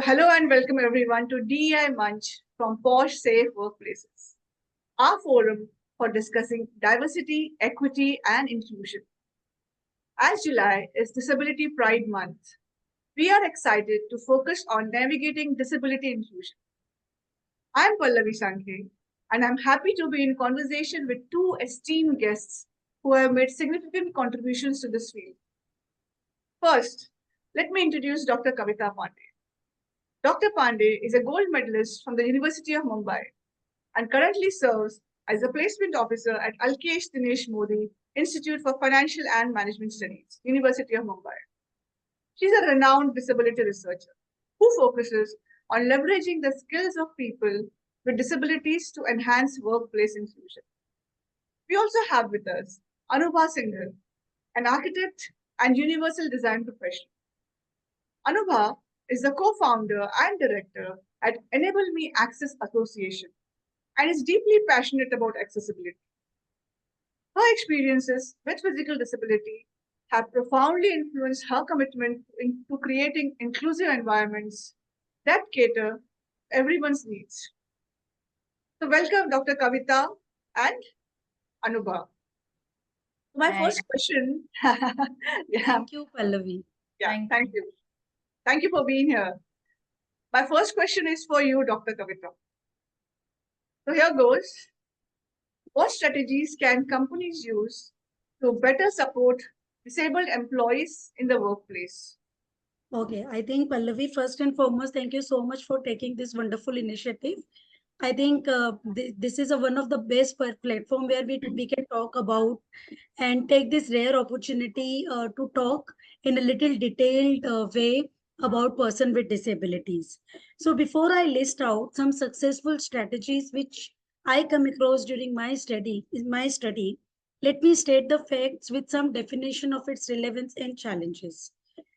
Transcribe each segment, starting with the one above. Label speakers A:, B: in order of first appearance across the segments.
A: Hello and welcome everyone to DEI Manch from PoSH Safe Workplaces, our forum for discussing diversity, equity, and inclusion. As July is Disability Pride Month, we are excited to focus on navigating disability inclusion. I am Pallavi Sankhe, and I'm happy to be in conversation with two esteemed guests who have made significant contributions to this field. First, let me introduce Dr. Kavita Pandey. Dr. Pandey is a gold medalist from the University of Mumbai and currently serves as a placement officer at Alkesh Dinesh Modi Institute for Financial and Management Studies, University of Mumbai. She is a renowned disability researcher who focuses on leveraging the skills of people with disabilities to enhance workplace inclusion. We also have with us Anubha Singhal, an architect and universal design professional. Anubha is the co-founder and director at Enable Me Access Association and is deeply passionate about accessibility. Her experiences with physical disability have profoundly influenced her commitment to creating inclusive environments that cater everyone's needs. So welcome Dr. Kavita and Anubha. My
B: Thank,
A: first question, yeah,
B: thank you, Pallavi.
A: thank you. Thank you for being here. My first question is for you, Dr. Kavita. So here goes. What strategies can companies use to better support disabled employees in the workplace?
B: Okay, I think Pallavi, first and foremost, thank you so much for taking this wonderful initiative. I think this is one of the best platform where we can talk about and take this rare opportunity to talk in a little detailed way about person with disabilities. So before I list out some successful strategies which I come across during my study, let me state the facts with some definition of its relevance and challenges.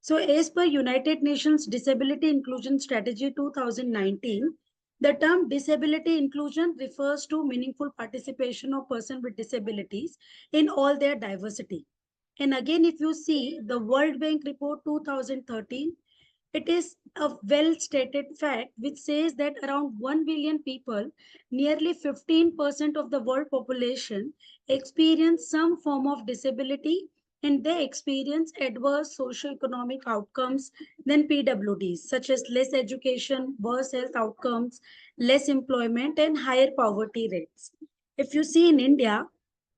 B: So as per United Nations Disability Inclusion Strategy 2019, the term disability inclusion refers to meaningful participation of persons with disabilities in all their diversity. And again, if you see the World Bank report 2013, it is a well stated fact which says that around 1 billion people, nearly 15% of the world population, experience some form of disability and they experience adverse socio-economic outcomes than PWDs, such as less education, worse health outcomes, less employment, and higher poverty rates. If you see in India,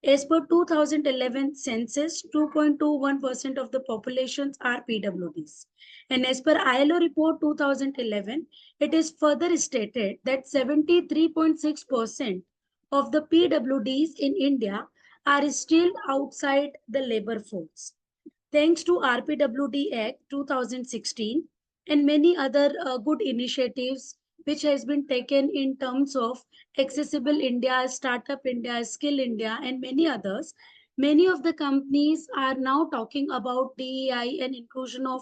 B: as per 2011 census, 2.21% of the populations are PWDs. And as per ILO report 2011, it is further stated that 73.6% of the PWDs in India are still outside the labor force. Thanks to RPWD Act 2016 and many other good initiatives which has been taken in terms of Accessible India, Startup India, Skill India, and many others, many of the companies are now talking about DEI and inclusion of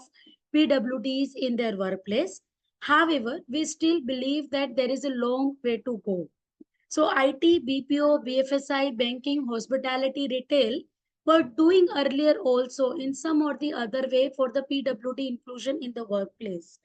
B: PWDs in their workplace. However, we still believe that there is a long way to go. So IT, BPO, BFSI, banking, hospitality, retail were doing earlier also in some or the other way for the PWD inclusion in the workplace.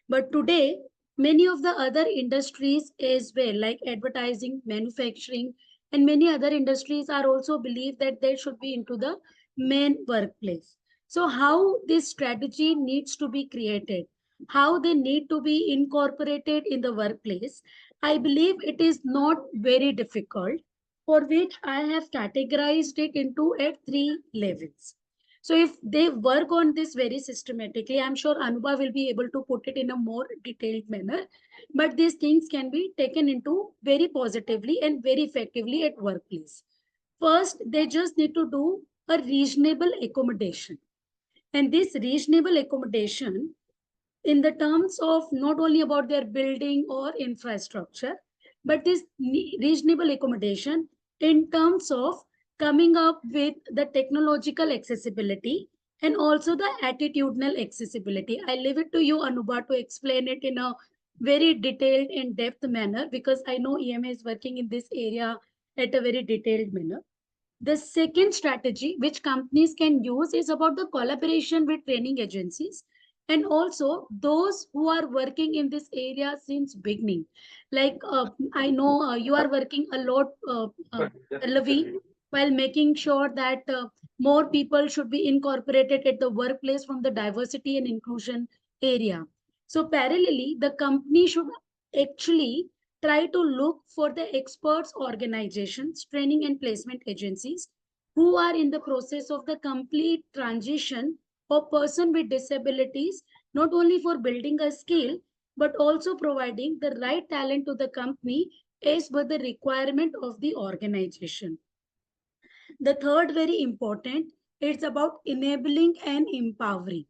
B: But today, many of the other industries as well, like advertising, manufacturing, and many other industries are also believe that they should be into the main workplace. So how this strategy needs to be created, how they need to be incorporated in the workplace, I believe it is not very difficult, for which I have categorized it into at 3 levels. So if they work on this very systematically, I'm sure Anubha will be able to put it in a more detailed manner. But these things can be taken into very positively and very effectively at workplace. First, they just need to do a reasonable accommodation. And this reasonable accommodation in the terms of not only about their building or infrastructure, but this reasonable accommodation in terms of coming up with the technological accessibility and also the attitudinal accessibility. I leave it to you, Anubha, to explain it in a very detailed and depth manner because I know EMA is working in this area at a very detailed manner. The second strategy which companies can use is about the collaboration with training agencies and also those who are working in this area since beginning. Like I know you are working a lot, Pallavi, while making sure that more people should be incorporated at the workplace from the diversity and inclusion area. So parallelly, the company should actually try to look for the experts organizations, training and placement agencies who are in the process of the complete transition of person with disabilities, not only for building a skill, but also providing the right talent to the company as per the requirement of the organization. The third very important, it's about enabling and empowering.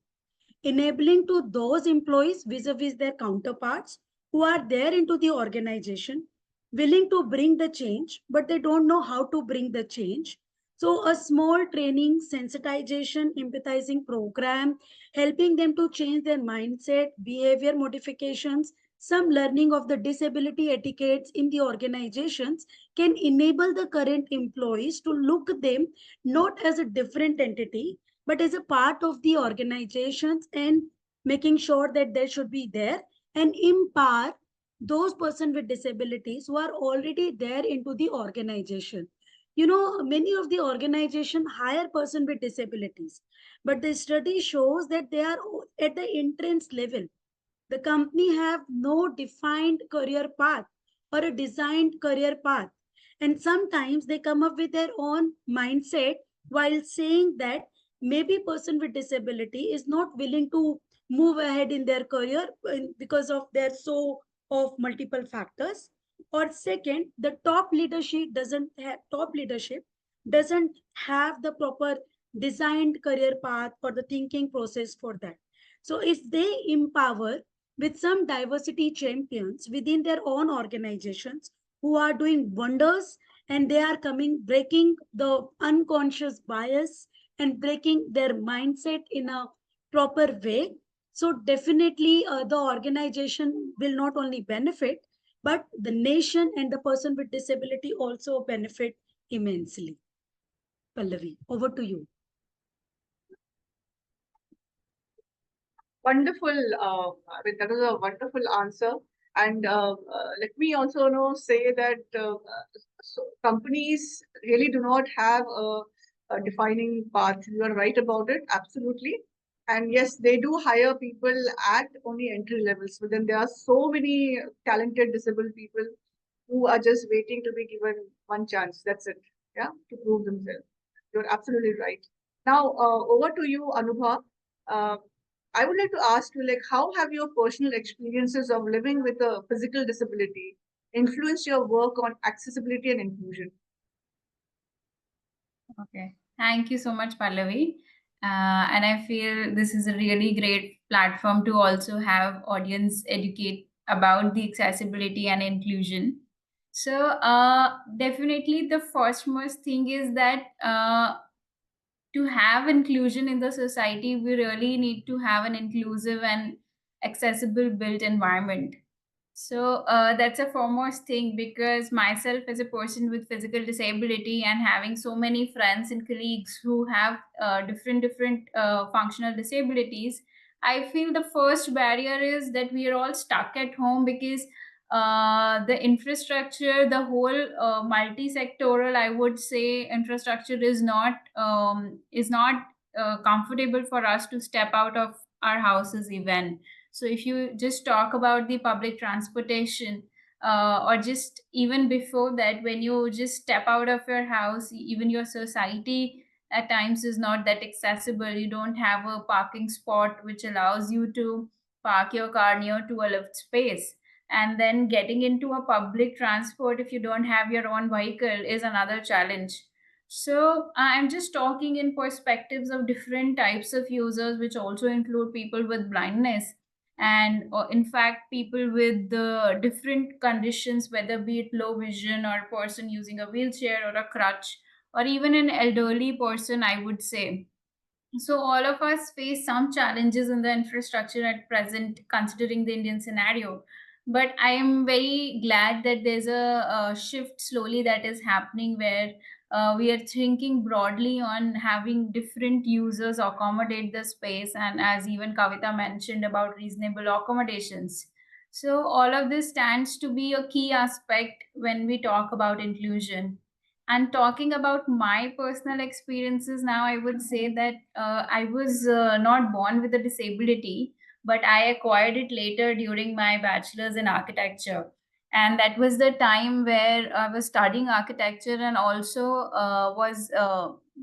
B: Enabling to those employees vis-a-vis their counterparts who are there into the organization, willing to bring the change, but they don't know how to bring the change. So a small training, sensitization, empathizing program, helping them to change their mindset, behavior modifications, some learning of the disability etiquettes in the organizations can enable the current employees to look at them not as a different entity, but as a part of the organizations, and making sure that they should be there and empower those person with disabilities who are already there into the organization. You know, many of the organization hire person with disabilities, but the study shows that they are at the entrance level. The company have no defined career path or a designed career path, and sometimes they come up with their own mindset while saying that maybe person with disability is not willing to move ahead in their career because of their so of multiple factors. Or second, the top leadership doesn't have the proper designed career path or the thinking process for that. So if they empower with some diversity champions within their own organizations who are doing wonders, and they are coming breaking the unconscious bias and breaking their mindset in a proper way, so definitely the organization will not only benefit, but the nation and the person with disability also benefit immensely. Pallavi, over to you.
A: Wonderful. I mean, that was a wonderful answer. And let me also say that so companies really do not have a defining path. You are right about it, absolutely. And yes, they do hire people at only entry levels, but then there are so many talented disabled people who are just waiting to be given one chance. That's it. Yeah, to prove themselves. You're absolutely right. Now, over to you, Anubha. Uh, I would like to ask you, like, how have your personal experiences of living with a physical disability influenced your work on accessibility and inclusion?
C: Okay. Thank you so much, Pallavi. And I feel this is a really great platform to also have audience educate about the accessibility and inclusion. So definitely the first most thing is that to have inclusion in the society, we really need to have an inclusive and accessible built environment. So that's a foremost thing, because myself as a person with physical disability and having so many friends and colleagues who have different functional disabilities, I feel the first barrier is that we are all stuck at home because the infrastructure, the whole multi-sectoral, I would say, infrastructure is not comfortable for us to step out of our houses even. So if you just talk about the public transportation, or just even before that, when you just step out of your house, even your society at times is not that accessible. You don't have a parking spot which allows you to park your car near to a lift space. And then getting into a public transport, if you don't have your own vehicle, is another challenge. So I'm just talking in perspectives of different types of users, which also include people with blindness, and in fact people with the different conditions, whether be it low vision or a person using a wheelchair or a crutch, or even an elderly person, I would say. So all of us face some challenges in the infrastructure at present, considering the Indian scenario. But I am very glad that there's a shift slowly that is happening, where we are thinking broadly on having different users accommodate the space, and as even Kavita mentioned about reasonable accommodations. So all of this stands to be a key aspect when we talk about inclusion. And talking about my personal experiences now, I would say that I was not born with a disability, but I acquired it later during my bachelor's in architecture. And that was the time where I was studying architecture and also was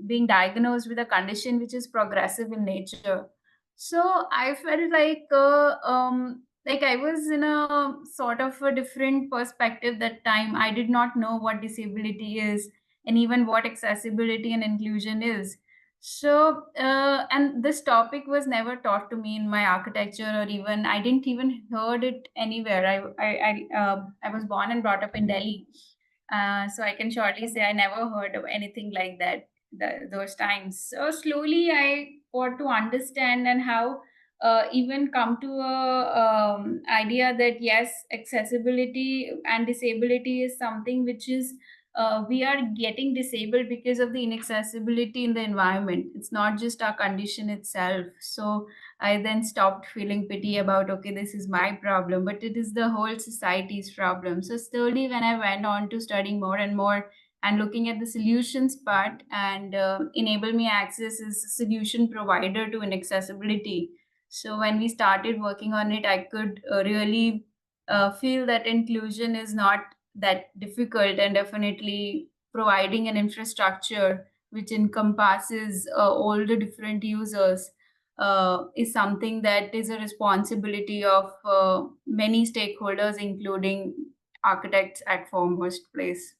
C: being diagnosed with a condition which is progressive in nature. So I felt like I was in a sort of a different perspective that time. I did not know what disability is and even what accessibility and inclusion is. So and this topic was never taught to me in my architecture, or even I didn't even heard it anywhere. I was born and brought up in Delhi, so I can surely say I never heard of anything like that those times. So slowly I got to understand and how even come to a idea that yes, accessibility and disability is something which is we are getting disabled because of the inaccessibility in the environment. It's not just our condition itself. So I then stopped feeling pity about, okay, this is my problem, but it is the whole society's problem. So slowly, when I went on to studying more and more and looking at the solutions part, and enable me access as a solution provider to inaccessibility. So when we started working on it, I could really feel that inclusion is not that difficult, and definitely providing an infrastructure which encompasses all the different users is something that is a responsibility of many stakeholders, including architects at foremost place.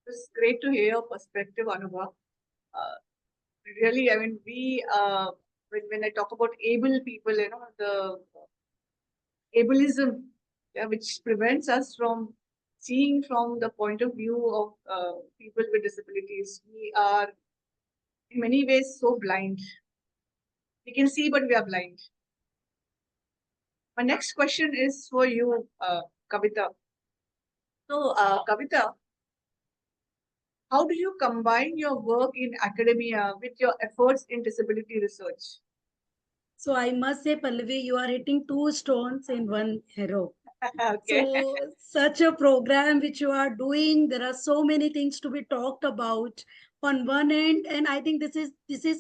A: It's great to hear your perspective, Anubha. Really, I mean, when I talk about able people, the ableism, yeah, which prevents us from seeing from the point of view of people with disabilities. We are in many ways so blind. We can see, but we are blind. My next question is for you, Kavita. So, Kavita, how do you combine your work in academia with your efforts in disability research?
B: So I must say, Pallavi, you are hitting two stones in one arrow.
A: Okay.
B: So such a program which you are doing, there are so many things to be talked about on one end, and I think this is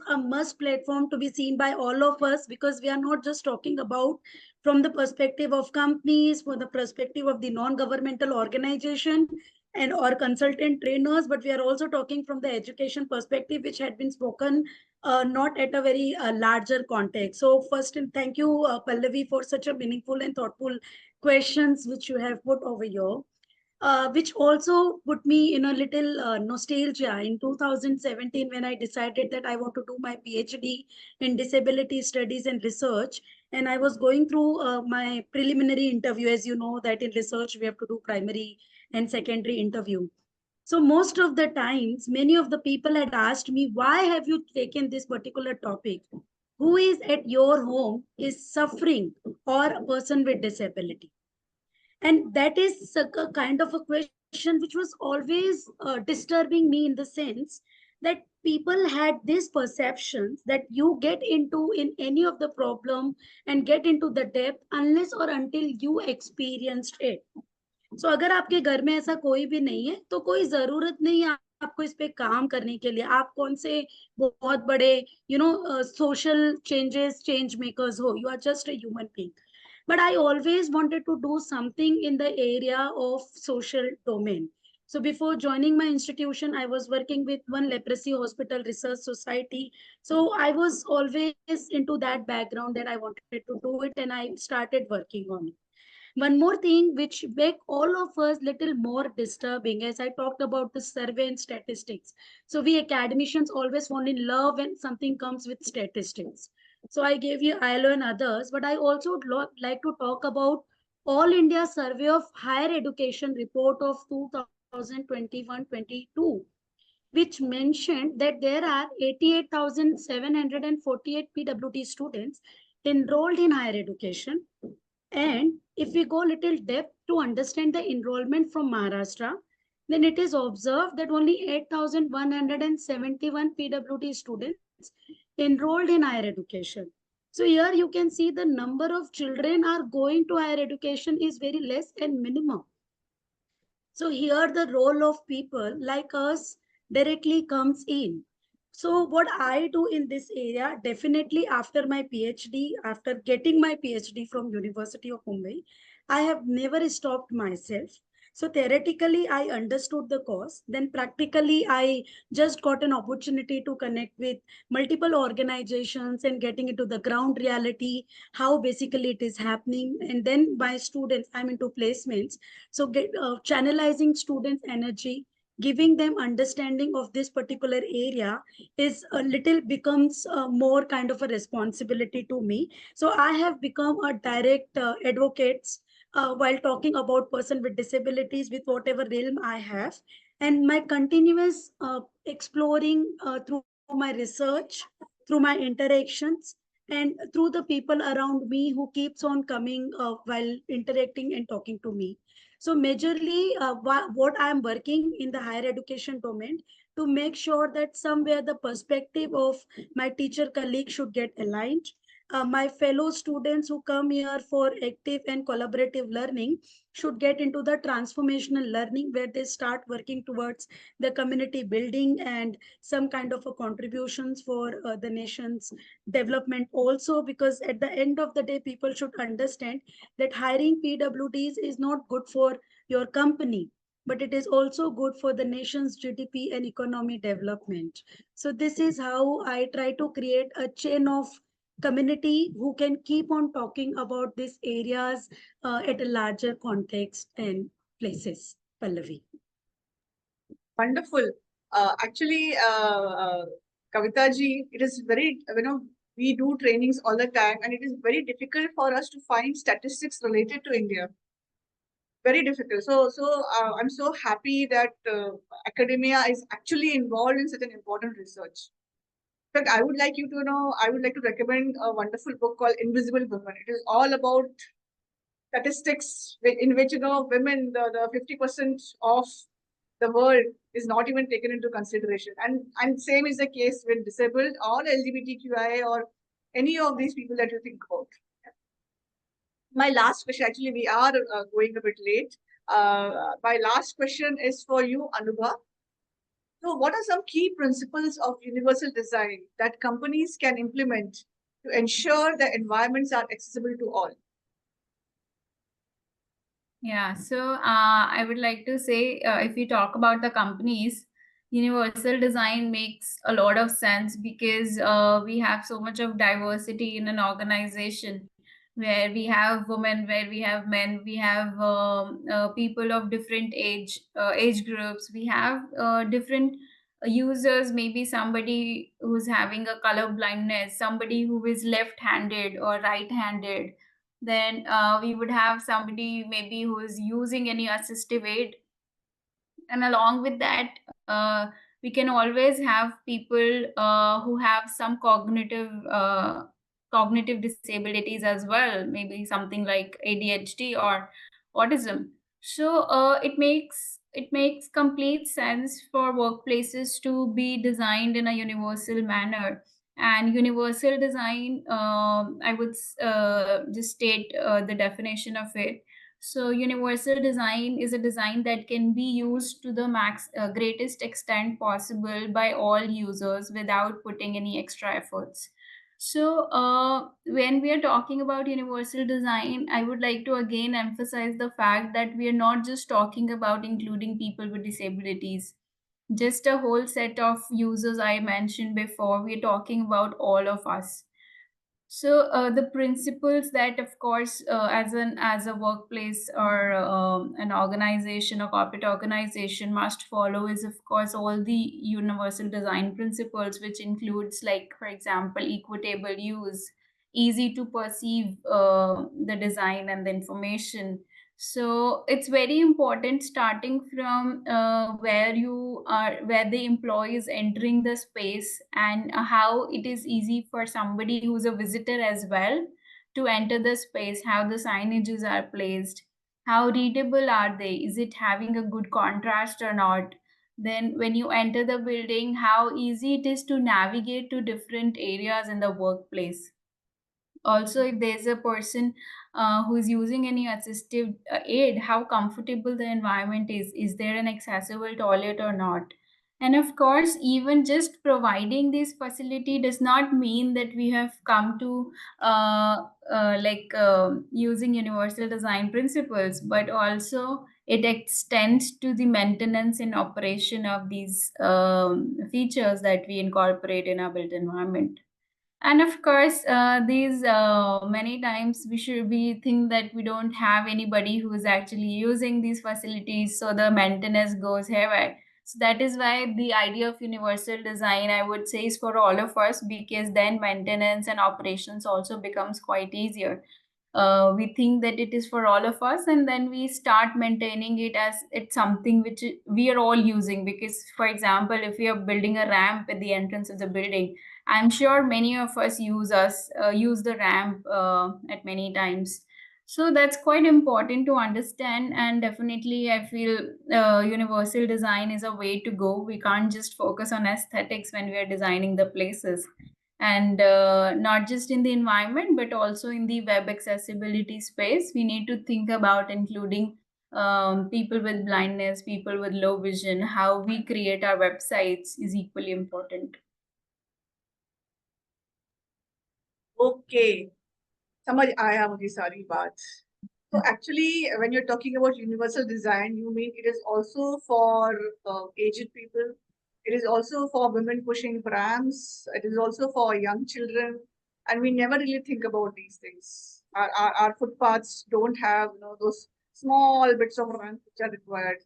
B: a must platform to be seen by all of us, because we are not just talking about from the perspective of companies, from the perspective of the non-governmental organization and or consultant trainers, but we are also talking from the education perspective, which had been spoken not at a very larger context. So first, and thank you, Pallavi, for such a meaningful and thoughtful questions which you have put over here, which also put me in a little nostalgia in 2017 when I decided that I want to do my PhD in disability studies and research. And I was going through my preliminary interview. As you know, that in research we have to do primary and secondary interview. So most of the times, many of the people had asked me, why have you taken this particular topic? Who is at your home is suffering or a person with disability? And that is a kind of a question which was always disturbing me, in the sense that people had these perceptions that you get into in any of the problem and get into the depth unless or until you experienced it. So अगर आपके घर में ऐसा कोई भी नहीं है तो कोई जरूरत नहीं है आपको इस पे काम करने के लिए. आप कौन से बहुत बड़े social changes change makers हो. You are just a human being. But I always wanted to do something in the area of social domain. So before joining my institution, I was working with one leprosy hospital research society. So I was always into that background that I wanted to do it, and I started working on it. One more thing which make all of us little more disturbing, as I talked about the survey and statistics. So we academicians always fall in love when something comes with statistics. So I gave you ILO and others, but I also would like to talk about All India Survey of Higher Education report of 2021-22, which mentioned that there are 88,748 PWD students enrolled in higher education, and If we go little depth to understand the enrollment from Maharashtra, then it is observed that only 8,171 PWD students enrolled in higher education. So here you can see the number of children are going to higher education is very less and minimum. So here the role of people like us directly comes in. So what I do in this area, definitely after my PhD, after getting my PhD from University of Mumbai, I have never stopped myself. So theoretically, I understood the cause. Then practically, I just got an opportunity to connect with multiple organizations and getting into the ground reality, how basically it is happening. And then my students, I'm into placements. So channelizing students' energy, giving them understanding of this particular area is a little becomes more kind of a responsibility to me. So I have become a direct advocate while talking about person with disabilities with whatever realm I have. And my continuous exploring through my research, through my interactions, and through the people around me who keeps on coming while interacting and talking to me. So majorly what I am working in the higher education domain to make sure that somewhere the perspective of my teacher colleague should get aligned. My fellow students who come here for active and collaborative learning should get into the transformational learning where they start working towards the community building and some kind of a contributions for the nation's development also, because at the end of the day people should understand that hiring PWDs is not good for your company, but it is also good for the nation's GDP and economy development. So this is how I try to create a chain of community who can keep on talking about these areas at a larger context and places. Pallavi.
A: Wonderful. Actually, Kavita ji, it is very, we do trainings all the time, and it is very difficult for us to find statistics related to India. Very difficult. So I'm so happy that academia is actually involved in such an important research. In fact, I would like you to know, I would like to recommend a wonderful book called Invisible Women. It is all about statistics in which, women, the 50% of the world is not even taken into consideration. And same is the case with disabled or LGBTQIA or any of these people that you think about. My last question, actually, we are going a bit late. My last question is for you, Anubha. So, what are some key principles of universal design that companies can implement to ensure the environments are accessible to all?
C: Yeah, so I would like to say if we talk about the companies, universal design makes a lot of sense because we have so much of diversity in an organization where we have women, where we have men, we have people of different age groups, we have different users, maybe somebody who's having a color blindness, somebody who is left-handed or right-handed, then we would have somebody maybe who is using any assistive aid, and along with that we can always have people who have some cognitive disabilities as well, maybe something like ADHD or autism. So it makes complete sense for workplaces to be designed in a universal manner. And universal design, I would just state the definition of it. So universal design is a design that can be used to the greatest extent possible by all users without putting any extra efforts. So when we are talking about universal design, I would like to again emphasize the fact that we are not just talking about including people with disabilities, just a whole set of users I mentioned before. We're talking about all of us. So the principles that, of course, as a workplace or an organization, a corporate organization must follow is, of course, all the universal design principles, which includes, like, for example, equitable use, easy to perceive the design and the information. So it's very important, starting from where the employee is entering the space, and how it is easy for somebody who's a visitor as well to enter the space, how the signages are placed, how readable are they, is it having a good contrast or not. Then when you enter the building, how easy it is to navigate to different areas in the workplace. Also, if there's a person who is using any assistive aid, how comfortable the environment is there an accessible toilet or not. And of course, even just providing this facility does not mean that we have come to using universal design principles, but also it extends to the maintenance and operation of these features that we incorporate in our built environment. And of course, these many times we think that we don't have anybody who is actually using these facilities, so the maintenance goes haywire. So that is why the idea of universal design, I would say, is for all of us, because then maintenance and operations also becomes quite easier. We think that it is for all of us, and then we start maintaining it as it's something which we are all using. Because, for example, if we are building a ramp at the entrance of the building, I'm sure many of us use the ramp at many times. So that's quite important to understand, and definitely I feel universal design is a way to go. We can't just focus on aesthetics when we are designing the places, and not just in the environment but also in the web accessibility space. We need to think about including people with blindness, people with low vision. How we create our websites is equally important.
A: Okay, समझ आया मुझे सारी बात. So actually, when you're talking about universal design, you mean it is also for aged people. It is also for women pushing prams. It is also for young children, and we never really think about these things. Our footpaths don't have those small bits of ramps which are required,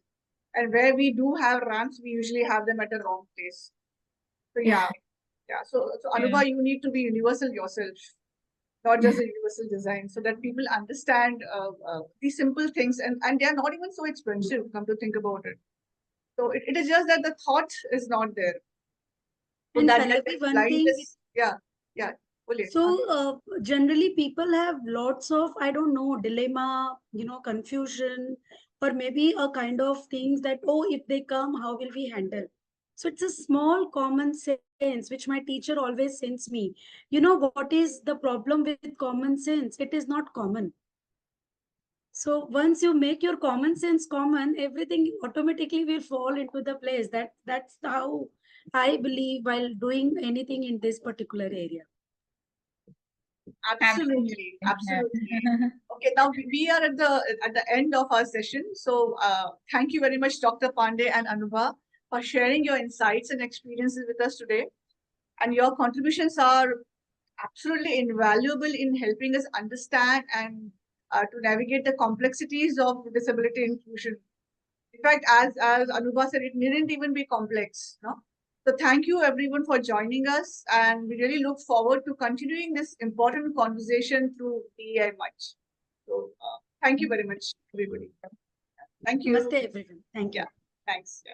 A: and where we do have ramps, we usually have them at a wrong place. So yeah, yeah. So Anubha, you need to be universal yourself, not just a universal design, so that people understand these simple things, and they are not even so expensive, come to think about it. So it is just that the thought is not there. So
B: And
A: that
B: Pallavi, one
A: blind
B: thing,
A: is, yeah. Bolliye.
B: so generally people have lots of, I don't know, dilemma, confusion, or maybe a kind of things that, oh, if they come, how will we handle? So it's a small common sense which my teacher always sends me. You know what is the problem with common sense? It is not common. So once you make your common sense common, everything automatically will fall into the place. That's how I believe while doing anything in this particular area.
A: Absolutely, absolutely. Okay, now we are at the end of our session. So thank you very much, Dr. Pandey and Anubha, for sharing your insights and experiences with us today. And your contributions are absolutely invaluable in helping us understand and to navigate the complexities of disability inclusion. In fact, as Anubha said, it needn't even be complex. No? So thank you everyone for joining us, and we really look forward to continuing this important conversation through DEI Manch. So thank you very much, everybody. Thank you.
B: Namaste, everyone. Thank you.
A: Yeah, thanks. Yeah.